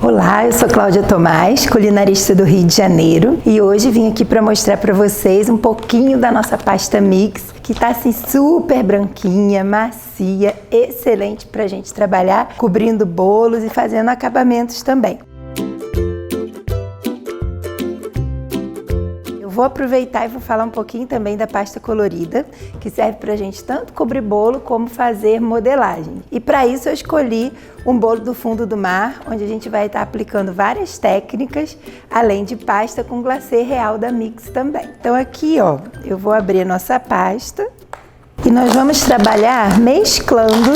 Olá, eu sou Cláudia Tomás, culinarista do Rio de Janeiro, e hoje vim aqui para mostrar para vocês um pouquinho da nossa pasta mix, que está assim super branquinha, macia, excelente para a gente trabalhar cobrindo bolos e fazendo acabamentos também. Vou aproveitar e vou falar um pouquinho também da pasta colorida, que serve para a gente tanto cobrir bolo como fazer modelagem. E para isso eu escolhi um bolo do fundo do mar, onde a gente vai estar aplicando várias técnicas, além de pasta com glacê real da Mix também. Então aqui, ó, eu vou abrir a nossa pasta e nós vamos trabalhar mesclando,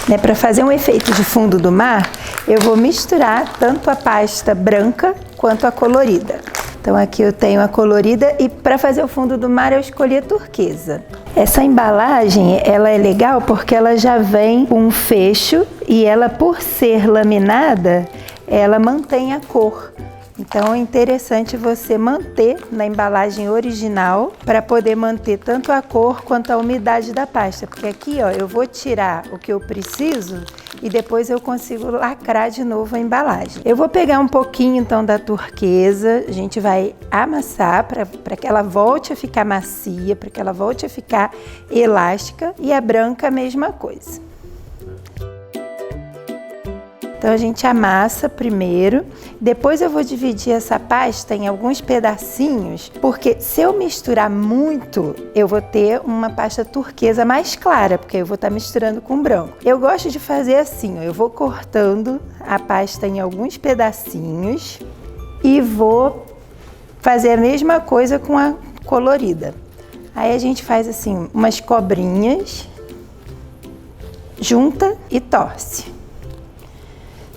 né, para fazer um efeito de fundo do mar. Eu vou misturar tanto a pasta branca quanto a colorida. Então aqui eu tenho a colorida e para fazer o fundo do mar eu escolhi a turquesa. Essa embalagem, ela é legal porque ela já vem com um fecho e ela, por ser laminada, ela mantém a cor. Então é interessante você manter na embalagem original para poder manter tanto a cor quanto a umidade da pasta. Porque aqui, ó, eu vou tirar o que eu preciso e depois eu consigo lacrar de novo a embalagem. Eu vou pegar um pouquinho então da turquesa, a gente vai amassar para que ela volte a ficar macia, para que ela volte a ficar elástica, e a branca a mesma coisa. Então a gente amassa primeiro, depois eu vou dividir essa pasta em alguns pedacinhos, porque se eu misturar muito, eu vou ter uma pasta turquesa mais clara, porque eu vou estar misturando com branco. Eu gosto de fazer assim, ó, eu vou cortando a pasta em alguns pedacinhos e vou fazer a mesma coisa com a colorida. Aí a gente faz assim, umas cobrinhas, junta e torce.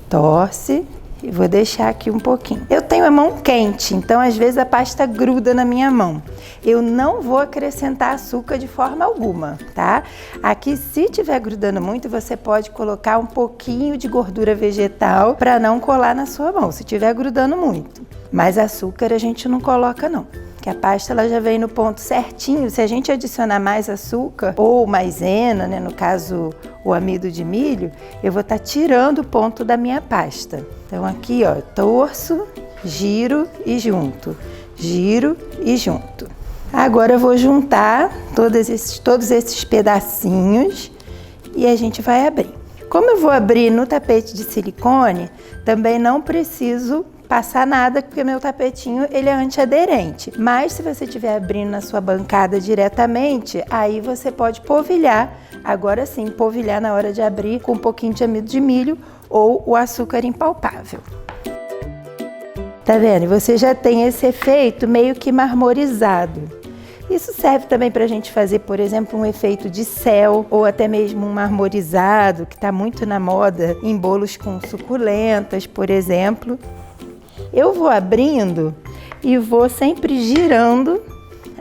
Torce e vou deixar aqui um pouquinho. Eu tenho a mão quente, então às vezes a pasta gruda na minha mão. Eu não vou acrescentar açúcar de forma alguma, tá? Aqui, se tiver grudando muito, você pode colocar um pouquinho de gordura vegetal para não colar na sua mão, se tiver grudando muito. Mas açúcar a gente não coloca não, que a pasta ela já vem no ponto certinho. Se a gente adicionar mais açúcar ou maisena, né, no caso o amido de milho, eu vou estar tirando o ponto da minha pasta. Então aqui, ó, torço, giro e junto, giro e junto. Agora eu vou juntar todos esses pedacinhos e a gente vai abrir. Como eu vou abrir no tapete de silicone, também não preciso passar nada, porque meu tapetinho ele é antiaderente. Mas se você estiver abrindo na sua bancada diretamente, aí você pode polvilhar. Agora sim, polvilhar na hora de abrir com um pouquinho de amido de milho ou o açúcar impalpável. Tá vendo? Você já tem esse efeito meio que marmorizado. Isso serve também para a gente fazer, por exemplo, um efeito de céu ou até mesmo um marmorizado, que está muito na moda em bolos com suculentas, por exemplo. Eu vou abrindo e vou sempre girando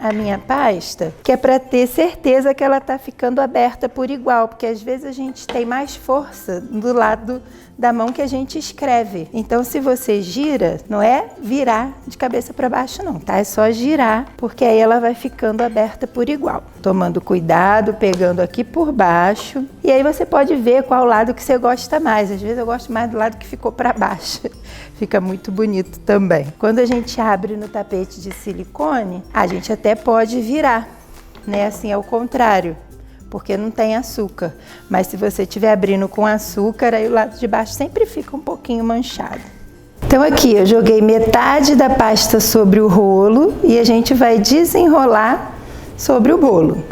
a minha pasta, que é para ter certeza que ela está ficando aberta por igual, porque às vezes a gente tem mais força do lado da mão que a gente escreve. Então, se você gira, não é virar de cabeça para baixo não, tá? É só girar, porque aí ela vai ficando aberta por igual. Tomando cuidado, pegando aqui por baixo. E aí você pode ver qual lado que você gosta mais. Às vezes eu gosto mais do lado que ficou para baixo. Fica muito bonito também. Quando a gente abre no tapete de silicone, a gente até pode virar, né? Assim, ao contrário, porque não tem açúcar. Mas se você estiver abrindo com açúcar, aí o lado de baixo sempre fica um pouquinho manchado. Então aqui eu joguei metade da pasta sobre o rolo e a gente vai desenrolar sobre o bolo.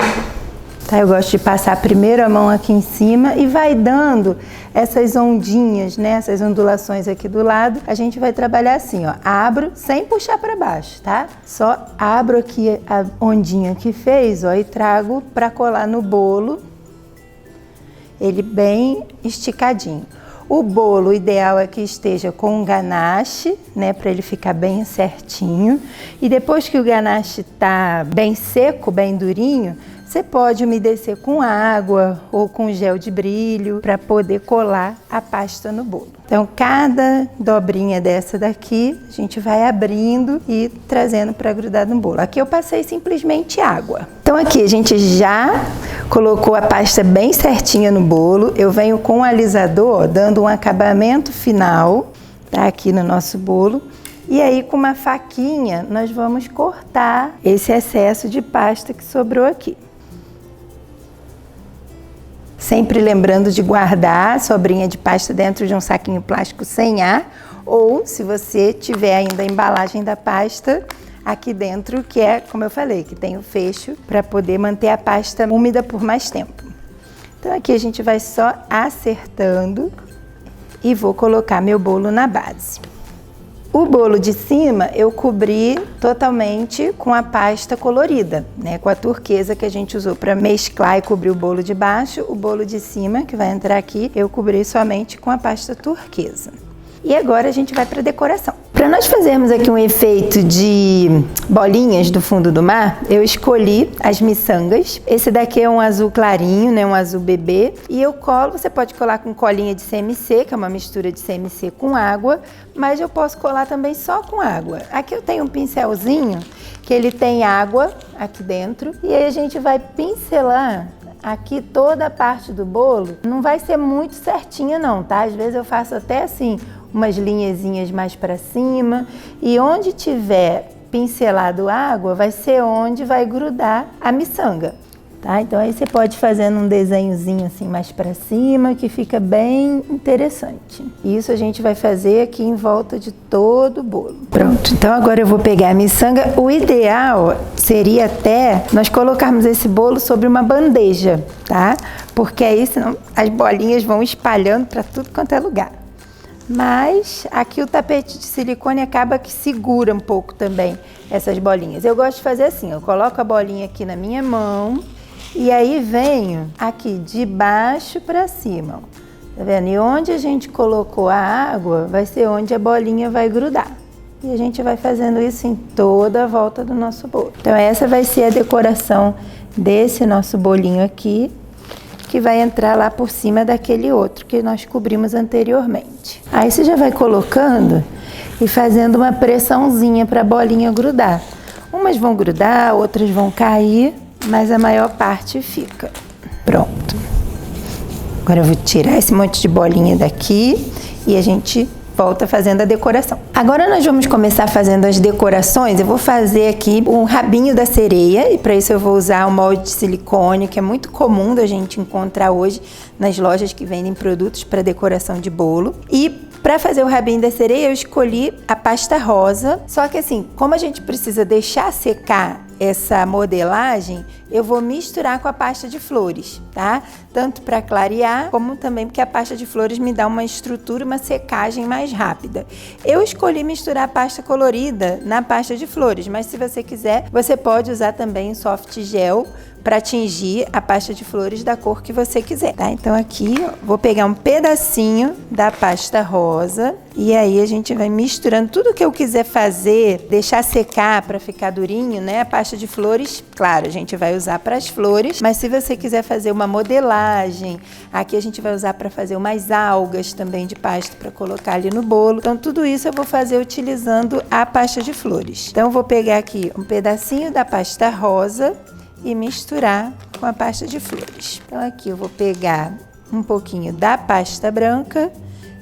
Tá, eu gosto de passar primeiro a mão aqui em cima e vai dando essas ondinhas, né? Essas ondulações aqui do lado. A gente vai trabalhar assim, ó. Abro sem puxar para baixo, tá? Só abro aqui a ondinha que fez, ó, e trago para colar no bolo. Ele bem esticadinho. O bolo, o ideal é que esteja com um ganache, né, para ele ficar bem certinho. E depois que o ganache tá bem seco, bem durinho, você pode umedecer com água ou com gel de brilho para poder colar a pasta no bolo. Então, cada dobrinha dessa daqui, a gente vai abrindo e trazendo para grudar no bolo. Aqui eu passei simplesmente água. Então aqui a gente já colocou a pasta bem certinha no bolo. Eu venho com o alisador, dando um acabamento final. tá aqui no nosso bolo. E aí, com uma faquinha, nós vamos cortar esse excesso de pasta que sobrou aqui. Sempre lembrando de guardar a sobrinha de pasta dentro de um saquinho plástico sem ar, ou se você tiver ainda a embalagem da pasta aqui dentro, que é, como eu falei, que tem o fecho para poder manter a pasta úmida por mais tempo. Então aqui a gente vai só acertando e vou colocar meu bolo na base. O bolo de cima eu cobri totalmente com a pasta colorida, né? Com a turquesa que a gente usou para mesclar e cobrir o bolo de baixo. O bolo de cima, que vai entrar aqui, eu cobri somente com a pasta turquesa. E agora a gente vai para a decoração. Para nós fazermos aqui um efeito de bolinhas do fundo do mar, eu escolhi as miçangas. Esse daqui é um azul clarinho, né, um azul bebê. E eu colo, você pode colar com colinha de CMC, que é uma mistura de CMC com água, mas eu posso colar também só com água. Aqui eu tenho um pincelzinho que ele tem água aqui dentro e aí a gente vai pincelar aqui toda a parte do bolo. Não vai ser muito certinha não, tá? Às vezes eu faço até assim umas linhazinhas mais para cima, e onde tiver pincelado água vai ser onde vai grudar a miçanga, tá? Então aí você pode fazer um desenhozinho assim mais para cima, que fica bem interessante. Isso a gente vai fazer aqui em volta de todo o bolo. Pronto, então agora eu vou pegar a miçanga. O ideal seria até nós colocarmos esse bolo sobre uma bandeja, tá? Porque aí senão as bolinhas vão espalhando para tudo quanto é lugar. Mas aqui o tapete de silicone acaba que segura um pouco também essas bolinhas. Eu gosto de fazer assim, eu coloco a bolinha aqui na minha mão e aí venho aqui de baixo para cima, ó. Tá vendo? E onde a gente colocou a água vai ser onde a bolinha vai grudar. E a gente vai fazendo isso em toda a volta do nosso bolo. Então essa vai ser a decoração desse nosso bolinho aqui, que vai entrar lá por cima daquele outro que nós cobrimos anteriormente. Aí você já vai colocando e fazendo uma pressãozinha para a bolinha grudar. Umas vão grudar, outras vão cair, mas a maior parte fica. Pronto. Agora eu vou tirar esse monte de bolinha daqui e a gente volta fazendo a decoração. Agora nós vamos começar fazendo as decorações. Eu vou fazer aqui um rabinho da sereia e para isso eu vou usar um molde de silicone, que é muito comum da gente encontrar hoje nas lojas que vendem produtos para decoração de bolo. E para fazer o rabinho da sereia eu escolhi a pasta rosa, só que assim, como a gente precisa deixar secar essa modelagem, eu vou misturar com a pasta de flores, tá? Tanto para clarear, como também porque a pasta de flores me dá uma estrutura, uma secagem mais rápida. Eu escolhi misturar a pasta colorida na pasta de flores, mas se você quiser, você pode usar também soft gel para tingir a pasta de flores da cor que você quiser, tá? Então aqui, ó, vou pegar um pedacinho da pasta rosa e aí a gente vai misturando tudo que eu quiser fazer, deixar secar para ficar durinho, né? A pasta de flores, claro, a gente vai usar para as flores, mas se você quiser fazer uma modelagem, aqui a gente vai usar para fazer umas algas também de pasta para colocar ali no bolo. Então tudo isso eu vou fazer utilizando a pasta de flores. Então eu vou pegar aqui um pedacinho da pasta rosa e misturar com a pasta de flores. Então aqui eu vou pegar um pouquinho da pasta branca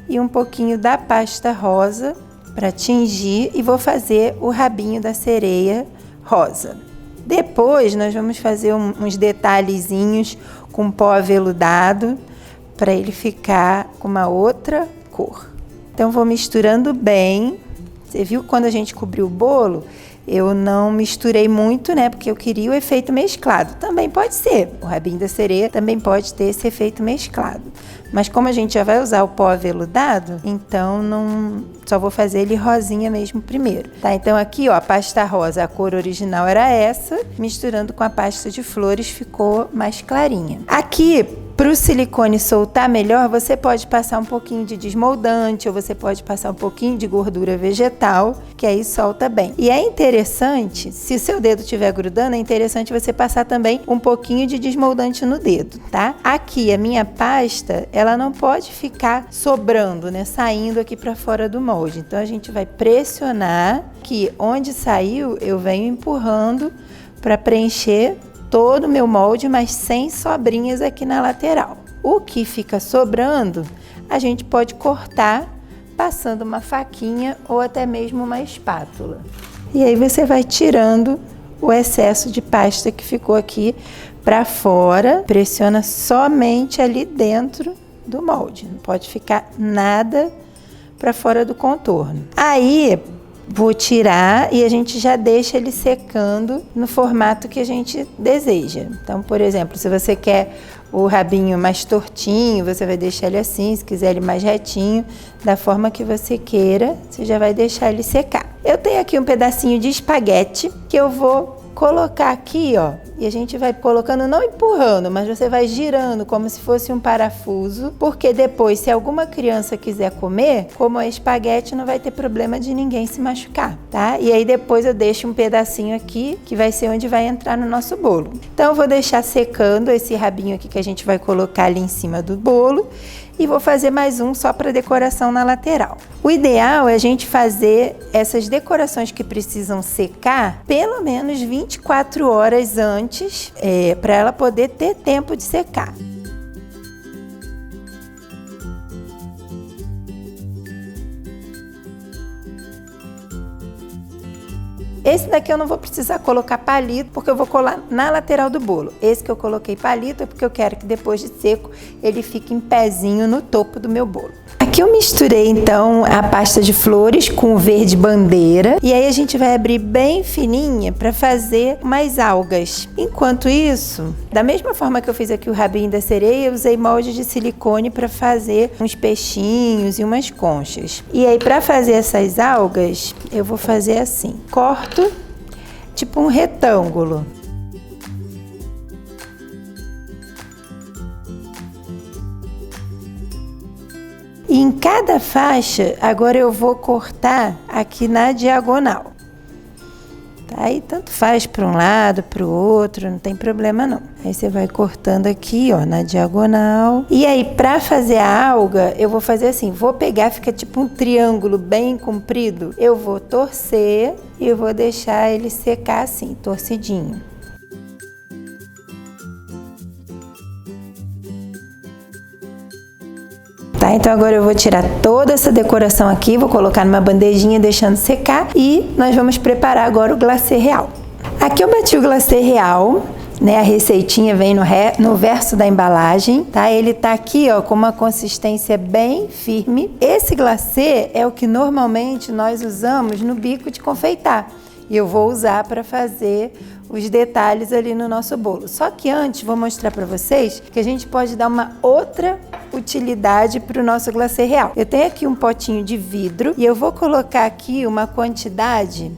e um pouquinho da pasta rosa para tingir e vou fazer o rabinho da sereia rosa. Depois nós vamos fazer uns detalhezinhos com pó aveludado para ele ficar com uma outra cor. Então vou misturando bem. Você viu quando a gente cobriu o bolo? Eu não misturei muito, né? Porque eu queria o efeito mesclado. Também pode ser. O rabinho da sereia também pode ter esse efeito mesclado. Mas como a gente já vai usar o pó aveludado, então só vou fazer ele rosinha mesmo primeiro. Tá? Então aqui, ó, a pasta rosa, a cor original era essa. Misturando com a pasta de flores ficou mais clarinha. Aqui, para o silicone soltar melhor, você pode passar um pouquinho de desmoldante ou você pode passar um pouquinho de gordura vegetal, que aí solta bem. E é interessante, se o seu dedo estiver grudando, é interessante você passar também um pouquinho de desmoldante no dedo, tá? Aqui, a minha pasta, ela não pode ficar sobrando, né? Saindo aqui para fora do molde. Então, a gente vai pressionar que onde saiu, eu venho empurrando para preencher todo o meu molde, mas sem sobrinhas aqui na lateral. O que fica sobrando, a gente pode cortar passando uma faquinha ou até mesmo uma espátula. E aí você vai tirando o excesso de pasta que ficou aqui para fora, pressiona somente ali dentro do molde, não pode ficar nada para fora do contorno. Aí vou tirar e a gente já deixa ele secando no formato que a gente deseja. Então, por exemplo, se você quer o rabinho mais tortinho, você vai deixar ele assim. Se quiser ele mais retinho, da forma que você queira, você já vai deixar ele secar. Eu tenho aqui um pedacinho de espaguete que eu vou colocar aqui, ó, e a gente vai colocando, não empurrando, mas você vai girando como se fosse um parafuso, porque depois, se alguma criança quiser comer, como é espaguete, não vai ter problema de ninguém se machucar, tá? E aí depois eu deixo um pedacinho aqui, que vai ser onde vai entrar no nosso bolo. Então eu vou deixar secando esse rabinho aqui que a gente vai colocar ali em cima do bolo, e vou fazer mais um só para decoração na lateral. O ideal é a gente fazer essas decorações que precisam secar pelo menos 24 horas antes, para ela poder ter tempo de secar. Esse daqui eu não vou precisar colocar palito, porque eu vou colar na lateral do bolo. Esse que eu coloquei palito é porque eu quero que depois de seco ele fique em pezinho no topo do meu bolo. Aqui eu misturei então a pasta de flores com o verde bandeira e aí a gente vai abrir bem fininha para fazer mais algas. Enquanto isso, da mesma forma que eu fiz aqui o rabinho da sereia, eu usei molde de silicone para fazer uns peixinhos e umas conchas. E aí para fazer essas algas, eu vou fazer assim, corto tipo um retângulo. E em cada faixa, agora eu vou cortar aqui na diagonal. Tá? Aí tanto faz para um lado, para o outro, não tem problema não. Aí você vai cortando aqui, ó, na diagonal. E aí, para fazer a alga, eu vou fazer assim, vou pegar, fica tipo um triângulo bem comprido. Eu vou torcer e eu vou deixar ele secar assim, torcidinho. Tá, então agora eu vou tirar toda essa decoração aqui, vou colocar numa bandejinha deixando secar e nós vamos preparar agora o glacê real. Aqui eu bati o glacê real, né? A receitinha vem no verso da embalagem, tá? Ele tá aqui, ó, com uma consistência bem firme. Esse glacê é o que normalmente nós usamos no bico de confeitar. E eu vou usar para fazer os detalhes ali no nosso bolo. Só que antes, vou mostrar para vocês que a gente pode dar uma outra utilidade para o nosso glacê real. Eu tenho aqui um potinho de vidro e eu vou colocar aqui uma quantidade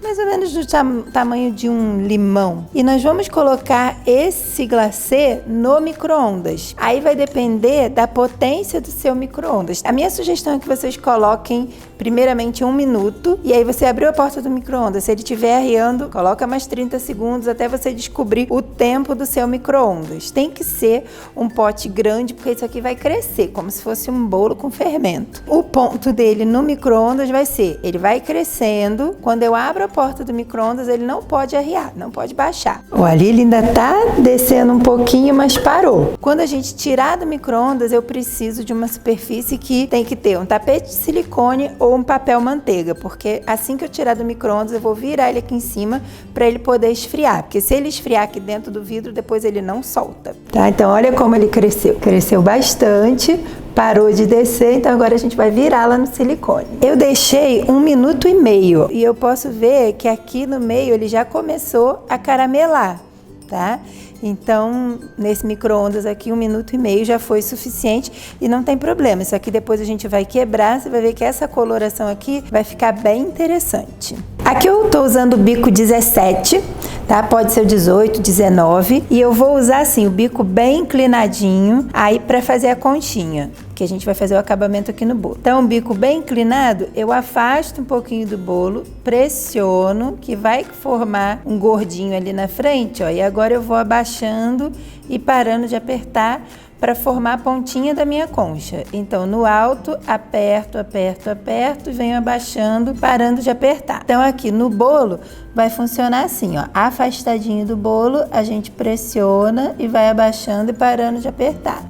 mais ou menos do tamanho de um limão. E nós vamos colocar esse glacê no micro-ondas. Aí vai depender da potência do seu micro-ondas. A minha sugestão é que vocês coloquem primeiramente 1 minuto e aí você abriu a porta do micro-ondas. Se ele estiver arriando, coloca mais 30 segundos até você descobrir o tempo do seu micro-ondas. Tem que ser um pote grande porque isso aqui vai crescer, como se fosse um bolo com fermento. O ponto dele no micro-ondas vai ser, ele vai crescendo, quando eu abro a porta do micro-ondas, ele não pode arriar, não pode baixar. Olha, ele ainda tá descendo um pouquinho, mas parou. Quando a gente tirar do micro-ondas, eu preciso de uma superfície que tem que ter um tapete de silicone ou um papel manteiga, porque assim que eu tirar do micro-ondas, eu vou virar ele aqui em cima para ele poder esfriar, porque se ele esfriar aqui dentro do vidro, depois ele não solta. Tá? Então, olha como ele cresceu. Cresceu bastante. Parou de descer, então agora a gente vai virá-la no silicone. Eu deixei 1 minuto e meio e eu posso ver que aqui no meio ele já começou a caramelar, tá? Então, nesse micro-ondas aqui, 1 minuto e meio já foi suficiente e não tem problema. Isso aqui depois a gente vai quebrar, você vai ver que essa coloração aqui vai ficar bem interessante. Aqui eu tô usando o bico 17, tá? Pode ser o 18, 19. E eu vou usar assim, o bico bem inclinadinho, aí para fazer a conchinha, que a gente vai fazer o acabamento aqui no bolo. Então, o bico bem inclinado, eu afasto um pouquinho do bolo, pressiono, que vai formar um gordinho ali na frente, ó. E agora eu vou abaixando e parando de apertar para formar a pontinha da minha concha. Então, no alto, aperto, aperto, aperto e venho abaixando, parando de apertar. Então, aqui no bolo, vai funcionar assim, ó. Afastadinho do bolo, a gente pressiona e vai abaixando e parando de apertar.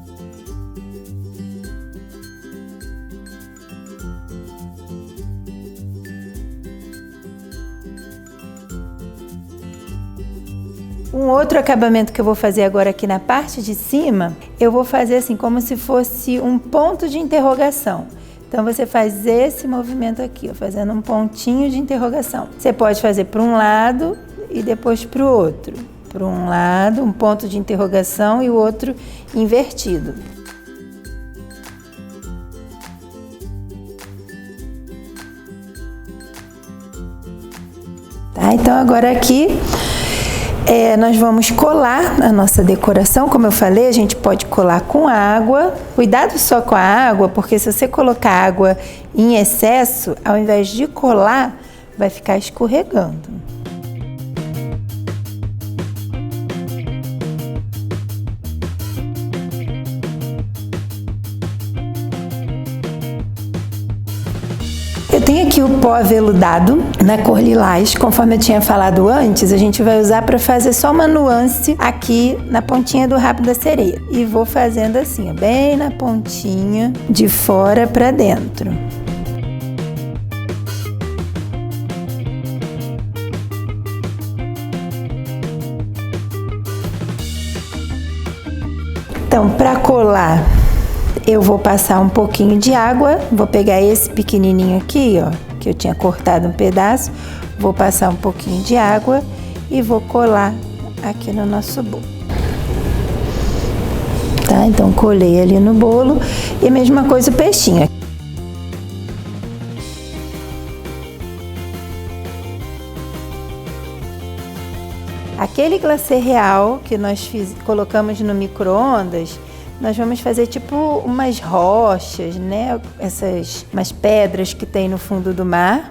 Um outro acabamento que eu vou fazer agora aqui na parte de cima, eu vou fazer assim como se fosse um ponto de interrogação. Então você faz esse movimento aqui, ó, fazendo um pontinho de interrogação. Você pode fazer para um lado e depois para o outro. Para um lado, um ponto de interrogação e o outro invertido. Tá? Então agora aqui nós vamos colar a nossa decoração. Como eu falei, a gente pode colar com água. Cuidado só com a água, porque se você colocar água em excesso, ao invés de colar, vai ficar escorregando. Eu tenho aqui o pó aveludado na cor lilás, conforme eu tinha falado antes, a gente vai usar para fazer só uma nuance aqui na pontinha do rabo da sereia. E vou fazendo assim, ó, bem na pontinha, de fora para dentro. Então, para colar, eu vou passar um pouquinho de água, vou pegar esse pequenininho aqui, ó, que eu tinha cortado um pedaço, vou passar um pouquinho de água e vou colar aqui no nosso bolo. Tá? Então, colei ali no bolo e a mesma coisa o peixinho. Aquele glacê real que nós colocamos no micro-ondas, nós vamos fazer tipo umas rochas, né? Umas pedras que tem no fundo do mar.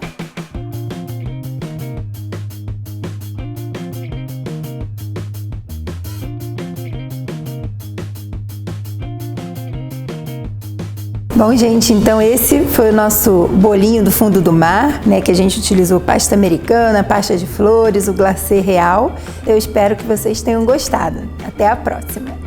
Bom, gente, então esse foi o nosso bolinho do fundo do mar, né, que a gente utilizou pasta americana, pasta de flores, o glacê real. Eu espero que vocês tenham gostado. Até a próxima!